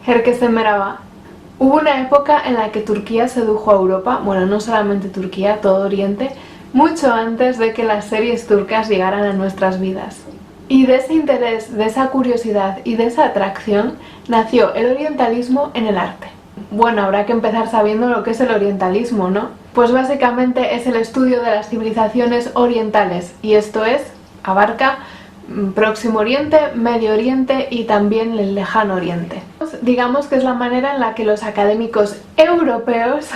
Herkese merhaba. Hubo una época en la que Turquía sedujo a Europa, bueno, no solamente Turquía, todo Oriente, mucho antes de que las series turcas llegaran a nuestras vidas. Y de ese interés, de esa curiosidad y de esa atracción nació el orientalismo en el arte. Bueno, habrá que empezar sabiendo lo que es el orientalismo, ¿no? Pues básicamente es el estudio de las civilizaciones orientales, y esto abarca Próximo Oriente, Medio Oriente y también el Lejano Oriente. Digamos que es la manera en la que los académicos europeos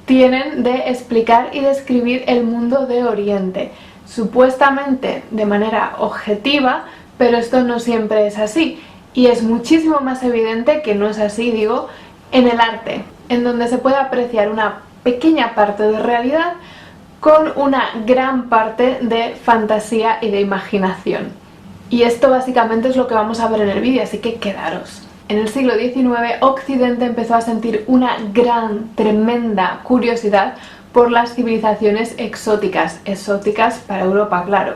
tienen de explicar y describir el mundo de Oriente, supuestamente de manera objetiva, pero esto no siempre es así, y es muchísimo más evidente que no es así, digo, en el arte, en donde se puede apreciar una pequeña parte de realidad con una gran parte de fantasía y de imaginación. Y esto básicamente es lo que vamos a ver en el vídeo, así que quedaros. En el siglo XIX, Occidente empezó a sentir una gran, tremenda curiosidad por las civilizaciones exóticas para Europa, claro,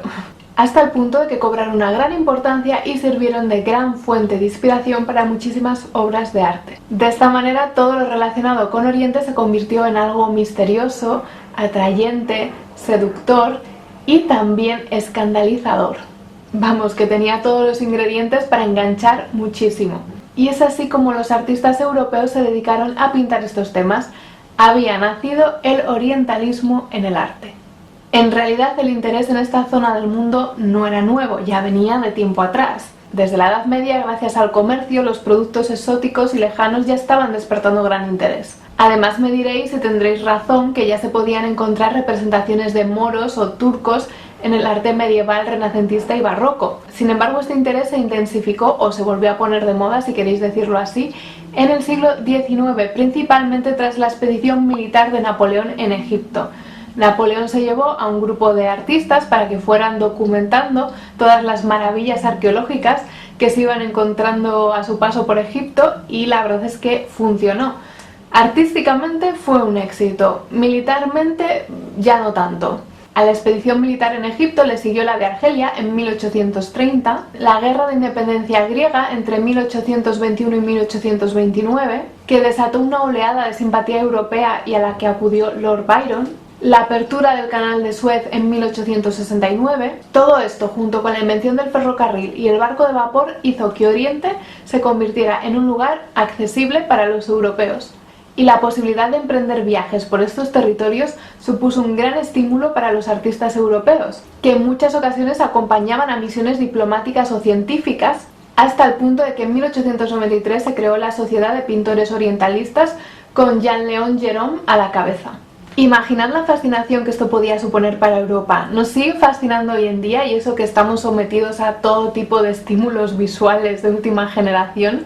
hasta el punto de que cobraron una gran importancia y sirvieron de gran fuente de inspiración para muchísimas obras de arte. De esta manera, todo lo relacionado con Oriente se convirtió en algo misterioso, atrayente, seductor y también escandalizador. Vamos, que tenía todos los ingredientes para enganchar muchísimo. Y es así como los artistas europeos se dedicaron a pintar estos temas. Había nacido el orientalismo en el arte. En realidad el interés en esta zona del mundo no era nuevo, ya venía de tiempo atrás. Desde la Edad Media, gracias al comercio, los productos exóticos y lejanos ya estaban despertando gran interés. Además me diréis, y tendréis razón, que ya se podían encontrar representaciones de moros o turcos en el arte medieval, renacentista y barroco. Sin embargo, este interés se intensificó o se volvió a poner de moda, si queréis decirlo así, en el siglo XIX, principalmente tras la expedición militar de Napoleón en Egipto. Napoleón se llevó a un grupo de artistas para que fueran documentando todas las maravillas arqueológicas que se iban encontrando a su paso por Egipto, y la verdad es que funcionó. Artísticamente fue un éxito, militarmente ya no tanto. A la expedición militar en Egipto le siguió la de Argelia en 1830, la guerra de independencia griega entre 1821 y 1829, que desató una oleada de simpatía europea y a la que acudió Lord Byron, la apertura del canal de Suez en 1869, todo esto junto con la invención del ferrocarril y el barco de vapor hizo que Oriente se convirtiera en un lugar accesible para los europeos. Y la posibilidad de emprender viajes por estos territorios supuso un gran estímulo para los artistas europeos, que en muchas ocasiones acompañaban a misiones diplomáticas o científicas, hasta el punto de que en 1893 se creó la Sociedad de Pintores Orientalistas con Jean-Léon Gérôme a la cabeza. Imaginad la fascinación que esto podía suponer para Europa. Nos sigue fascinando hoy en día, y eso que estamos sometidos a todo tipo de estímulos visuales de última generación.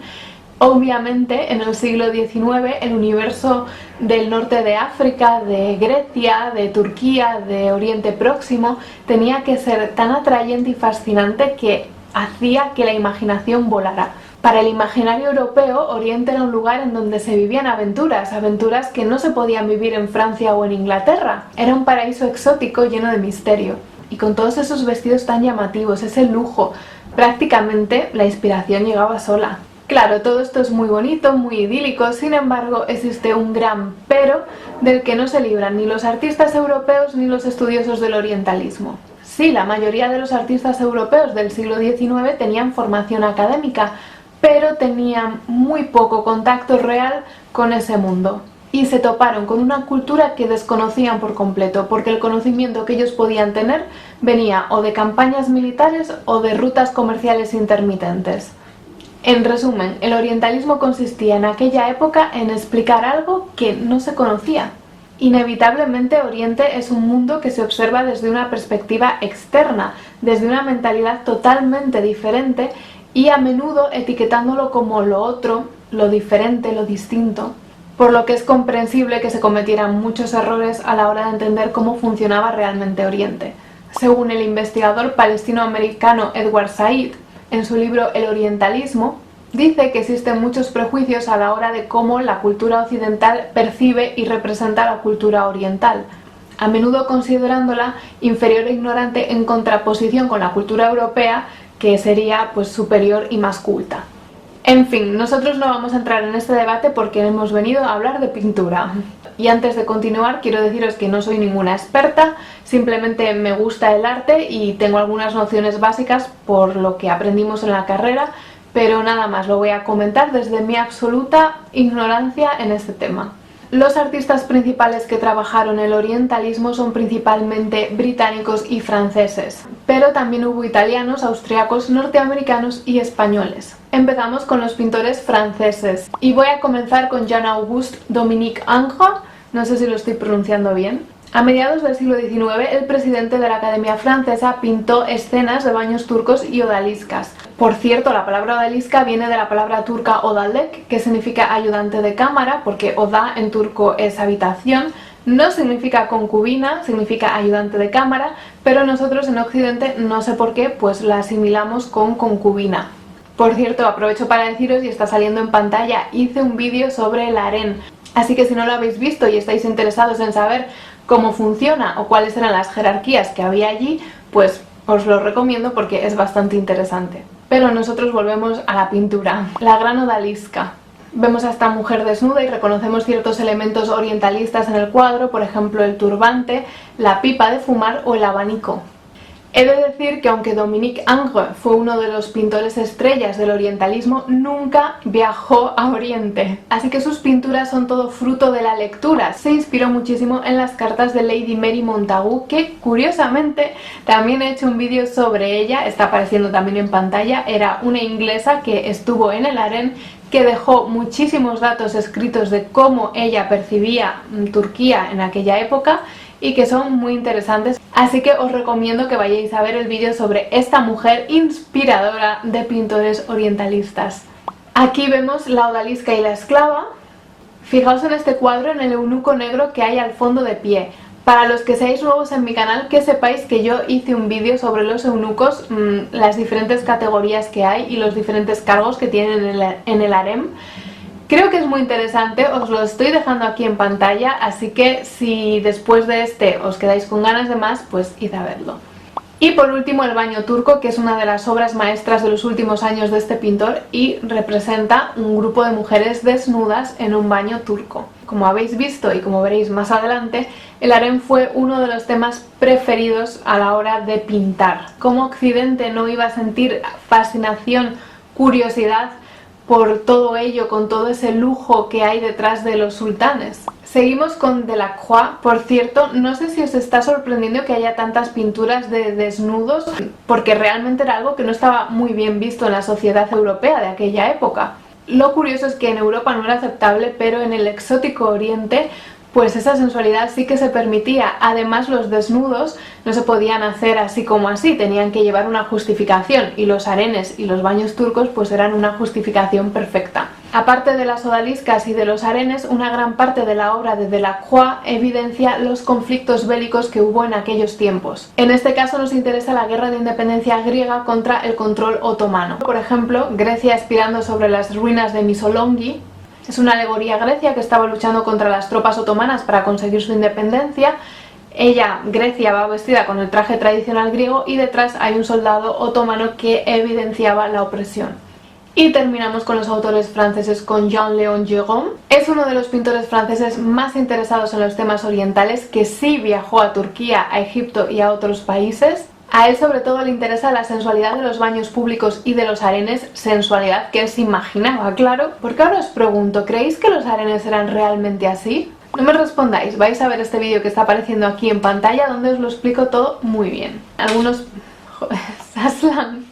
Obviamente, en el siglo XIX, el universo del norte de África, de Grecia, de Turquía, de Oriente Próximo, tenía que ser tan atrayente y fascinante que hacía que la imaginación volara. Para el imaginario europeo, Oriente era un lugar en donde se vivían aventuras que no se podían vivir en Francia o en Inglaterra. Era un paraíso exótico lleno de misterio. Y con todos esos vestidos tan llamativos, ese lujo, prácticamente la inspiración llegaba sola. Claro, todo esto es muy bonito, muy idílico, sin embargo existe un gran pero del que no se libran ni los artistas europeos ni los estudiosos del orientalismo. Sí, la mayoría de los artistas europeos del siglo XIX tenían formación académica, pero tenían muy poco contacto real con ese mundo. Y se toparon con una cultura que desconocían por completo, porque el conocimiento que ellos podían tener venía o de campañas militares o de rutas comerciales intermitentes. En resumen, el orientalismo consistía en aquella época en explicar algo que no se conocía. Inevitablemente, Oriente es un mundo que se observa desde una perspectiva externa, desde una mentalidad totalmente diferente, y a menudo etiquetándolo como lo otro, lo diferente, lo distinto, por lo que es comprensible que se cometieran muchos errores a la hora de entender cómo funcionaba realmente Oriente. Según el investigador palestino-americano Edward Said, en su libro El orientalismo, dice que existen muchos prejuicios a la hora de cómo la cultura occidental percibe y representa la cultura oriental, a menudo considerándola inferior e ignorante en contraposición con la cultura europea, que sería pues superior y más culta. En fin, nosotros no vamos a entrar en este debate porque hemos venido a hablar de pintura. Y antes de continuar quiero deciros que no soy ninguna experta, simplemente me gusta el arte y tengo algunas nociones básicas por lo que aprendimos en la carrera, pero nada más, lo voy a comentar desde mi absoluta ignorancia en este tema. Los artistas principales que trabajaron el orientalismo son principalmente británicos y franceses, pero también hubo italianos, austriacos, norteamericanos y españoles. Empezamos con los pintores franceses y voy a comenzar con Jean-Auguste Dominique Ingres, no sé si lo estoy pronunciando bien. A mediados del siglo XIX, el presidente de la Academia Francesa pintó escenas de baños turcos y odaliscas. Por cierto, la palabra odalisca viene de la palabra turca odalek, que significa ayudante de cámara, porque oda en turco es habitación. No significa concubina, significa ayudante de cámara, pero nosotros en Occidente, no sé por qué, pues la asimilamos con concubina. Por cierto, aprovecho para deciros, y está saliendo en pantalla, hice un vídeo sobre el harén. Así que si no lo habéis visto y estáis interesados en saber cómo funciona o cuáles eran las jerarquías que había allí, pues os lo recomiendo porque es bastante interesante. Pero nosotros volvemos a la pintura, la gran odalisca. Vemos a esta mujer desnuda y reconocemos ciertos elementos orientalistas en el cuadro, por ejemplo el turbante, la pipa de fumar o el abanico. He de decir que aunque Dominique Ingres fue uno de los pintores estrellas del orientalismo, nunca viajó a Oriente. Así que sus pinturas son todo fruto de la lectura. Se inspiró muchísimo en las cartas de Lady Mary Montagu, que curiosamente también he hecho un vídeo sobre ella, está apareciendo también en pantalla. Era una inglesa que estuvo en el harén, que dejó muchísimos datos escritos de cómo ella percibía Turquía en aquella época y que son muy interesantes, así que os recomiendo que vayáis a ver el vídeo sobre esta mujer inspiradora de pintores orientalistas. Aquí vemos la odalisca y la esclava. Fijaos en este cuadro, en el eunuco negro que hay al fondo de pie. Para los que seáis nuevos en mi canal, que sepáis que yo hice un vídeo sobre los eunucos, las diferentes categorías que hay y los diferentes cargos que tienen en el harem. Creo que es muy interesante, os lo estoy dejando aquí en pantalla, así que si después de este os quedáis con ganas de más, pues id a verlo. Y por último el baño turco, que es una de las obras maestras de los últimos años de este pintor y representa un grupo de mujeres desnudas en un baño turco. Como habéis visto y como veréis más adelante, el harén fue uno de los temas preferidos a la hora de pintar. Como Occidente no iba a sentir fascinación, curiosidad por todo ello, con todo ese lujo que hay detrás de los sultanes. Seguimos con Delacroix. Por cierto, no sé si os está sorprendiendo que haya tantas pinturas de desnudos, porque realmente era algo que no estaba muy bien visto en la sociedad europea de aquella época. Lo curioso es que en Europa no era aceptable, pero en el exótico Oriente pues esa sensualidad sí que se permitía. Además, los desnudos no se podían hacer así como así, tenían que llevar una justificación, y los harenes y los baños turcos pues eran una justificación perfecta. Aparte de las odaliscas y de los harenes, una gran parte de la obra de Delacroix evidencia los conflictos bélicos que hubo en aquellos tiempos. En este caso nos interesa la guerra de independencia griega contra el control otomano. Por ejemplo, Grecia expirando sobre las ruinas de Missolonghi. Es una alegoría a Grecia que estaba luchando contra las tropas otomanas para conseguir su independencia. Ella, Grecia, va vestida con el traje tradicional griego y detrás hay un soldado otomano que evidenciaba la opresión. Y terminamos con los autores franceses, con Jean-Léon Gérôme. Es uno de los pintores franceses más interesados en los temas orientales, que sí viajó a Turquía, a Egipto y a otros países. A él sobre todo le interesa la sensualidad de los baños públicos y de los harenes, sensualidad que él se imaginaba, claro. Porque ahora os pregunto, ¿creéis que los harenes eran realmente así? No me respondáis, vais a ver este vídeo que está apareciendo aquí en pantalla donde os lo explico todo muy bien. Algunos... Joder, Saslan,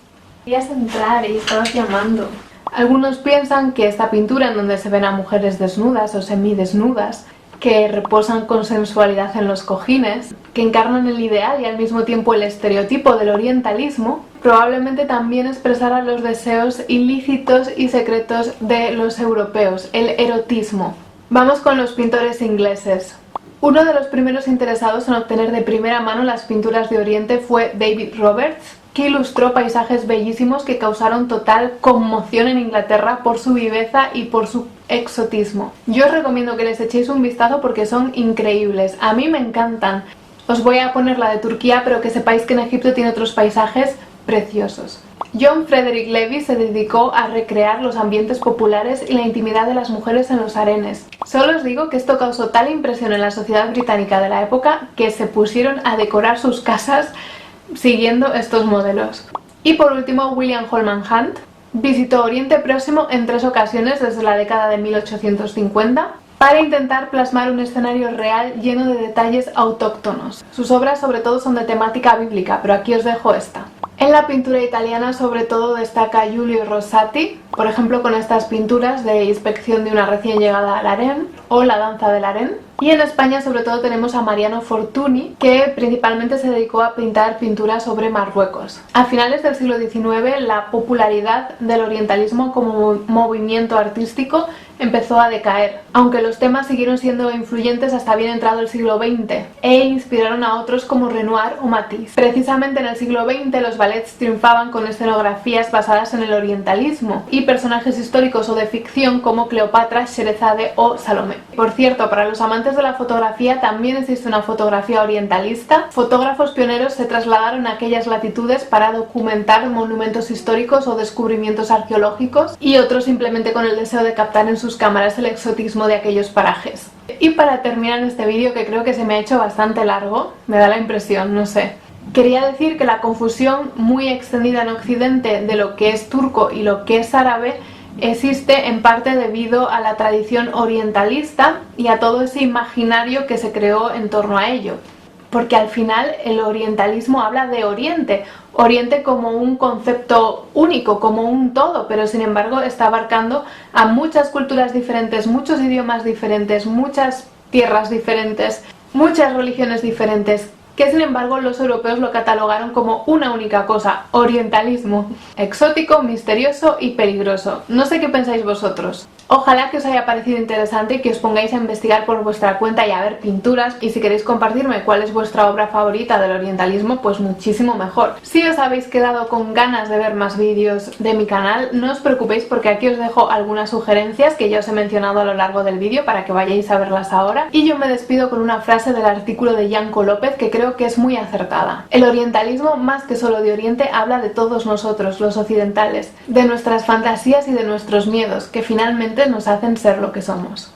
querías entrar y estabas llamando. Algunos piensan que esta pintura en donde se ven a mujeres desnudas o semidesnudas, que reposan con sensualidad en los cojines, que encarnan el ideal y al mismo tiempo el estereotipo del orientalismo, probablemente también expresara los deseos ilícitos y secretos de los europeos, el erotismo. Vamos con los pintores ingleses. Uno de los primeros interesados en obtener de primera mano las pinturas de Oriente fue David Roberts, que ilustró paisajes bellísimos que causaron total conmoción en Inglaterra por su viveza y por su exotismo. Yo os recomiendo que les echéis un vistazo porque son increíbles, a mí me encantan. Os voy a poner la de Turquía, pero que sepáis que en Egipto tiene otros paisajes preciosos. John Frederick Levy se dedicó a recrear los ambientes populares y la intimidad de las mujeres en los harenes. Solo os digo que esto causó tal impresión en la sociedad británica de la época que se pusieron a decorar sus casas siguiendo estos modelos. Y por último, William Holman Hunt visitó Oriente Próximo en 3 ocasiones desde la década de 1850 para intentar plasmar un escenario real lleno de detalles autóctonos. Sus obras sobre todo son de temática bíblica, pero aquí os dejo esta. En la pintura italiana sobre todo destaca Giulio Rosati, por ejemplo con estas pinturas de inspección de una recién llegada al harén o la danza del harén. Y en España sobre todo tenemos a Mariano Fortuny, que principalmente se dedicó a pintar pinturas sobre Marruecos. A finales del siglo XIX la popularidad del orientalismo como movimiento artístico empezó a decaer, aunque los temas siguieron siendo influyentes hasta bien entrado el siglo XX e inspiraron a otros como Renoir o Matisse. Precisamente en el siglo XX los ballets triunfaban con escenografías basadas en el orientalismo y personajes históricos o de ficción como Cleopatra, Sherezade o Salomé. Por cierto, para los amantes de la fotografía también existe una fotografía orientalista. Fotógrafos pioneros se trasladaron a aquellas latitudes para documentar monumentos históricos o descubrimientos arqueológicos y otros simplemente con el deseo de captar en sus cámaras el exotismo de aquellos parajes. Y para terminar este vídeo, que creo que se me ha hecho bastante largo, me da la impresión, no sé, quería decir que la confusión muy extendida en Occidente de lo que es turco y lo que es árabe existe en parte debido a la tradición orientalista y a todo ese imaginario que se creó en torno a ello. Porque al final el orientalismo habla de Oriente, Oriente como un concepto único, como un todo, pero sin embargo está abarcando a muchas culturas diferentes, muchos idiomas diferentes, muchas tierras diferentes, muchas religiones diferentes, que sin embargo los europeos lo catalogaron como una única cosa: orientalismo. Exótico, misterioso y peligroso. No sé qué pensáis vosotros. Ojalá que os haya parecido interesante y que os pongáis a investigar por vuestra cuenta y a ver pinturas, y si queréis compartirme cuál es vuestra obra favorita del orientalismo, pues muchísimo mejor. Si os habéis quedado con ganas de ver más vídeos de mi canal, no os preocupéis porque aquí os dejo algunas sugerencias que ya os he mencionado a lo largo del vídeo para que vayáis a verlas ahora. Y yo me despido con una frase del artículo de Yanko López que creo que es muy acertada. El orientalismo, más que solo de Oriente, habla de todos nosotros, los occidentales, de nuestras fantasías y de nuestros miedos, que finalmente nos hacen ser lo que somos.